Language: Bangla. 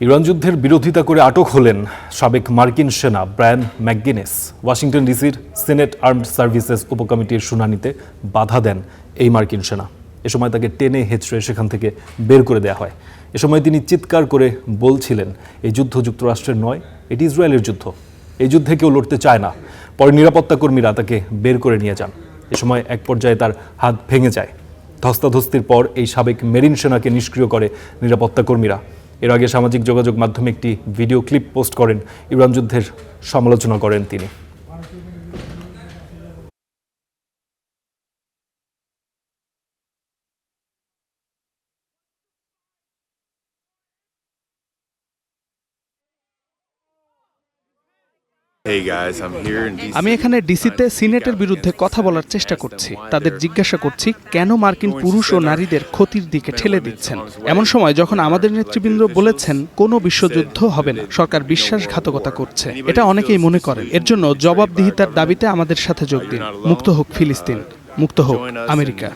ইরান যুদ্ধের বিরোধিতা করে আটক হলেন সাবেক মার্কিন সেনা ব্রায়ান ম্যাকগিনেস। ওয়াশিংটন ডিসির সিনেট আর্মড সার্ভিসেস উপকমিটির শুনানিতে বাধা দেন এই মার্কিন সেনা। এ সময় তাকে টেনে হেঁচড়ে সেখান থেকে বের করে দেওয়া হয়। এ সময় তিনি চিৎকার করে বলছিলেন, এই যুদ্ধ যুক্তরাষ্ট্রের নয়, এটি ইসরায়েলের যুদ্ধ, এই যুদ্ধে কেউ লড়তে চায় না। পরে নিরাপত্তা কর্মীরা তাকে বের করে নিয়ে যান। এ সময় এক পর্যায়ে তার হাত ভেঙে যায়। ধস্তাধস্তির পর এই সাবেক মেরিন সেনাকে নিষ্ক্রিয় করে নিরাপত্তা কর্মীরা। এর আগে সামাজিক যোগাযোগ মাধ্যমে একটি ভিডিও ক্লিপ পোস্ট করেন, ইরান যুদ্ধের সমালোচনা করেন তিনি। আমি এখানে ডিসিতে সিনেটের বিরুদ্ধে কথা বলার চেষ্টা করছি। তাদের জিজ্ঞাসা করছি কেন মার্কিন পুরুষ ও নারীদের ক্ষতির দিকে ঠেলে দিচ্ছেন, এমন সময় যখন আমাদের নেতৃবৃন্দ বলেছেন কোনো বিশ্বযুদ্ধ হবে না। সরকার বিশ্বাসঘাতকতা করছে, এটা অনেকেই মনে করেন। এর জন্য জবাবদিহিতার দাবিতে আমাদের সাথে যোগ দিন। মুক্ত হোক ফিলিস্তিন, মুক্ত হোক আমেরিকা।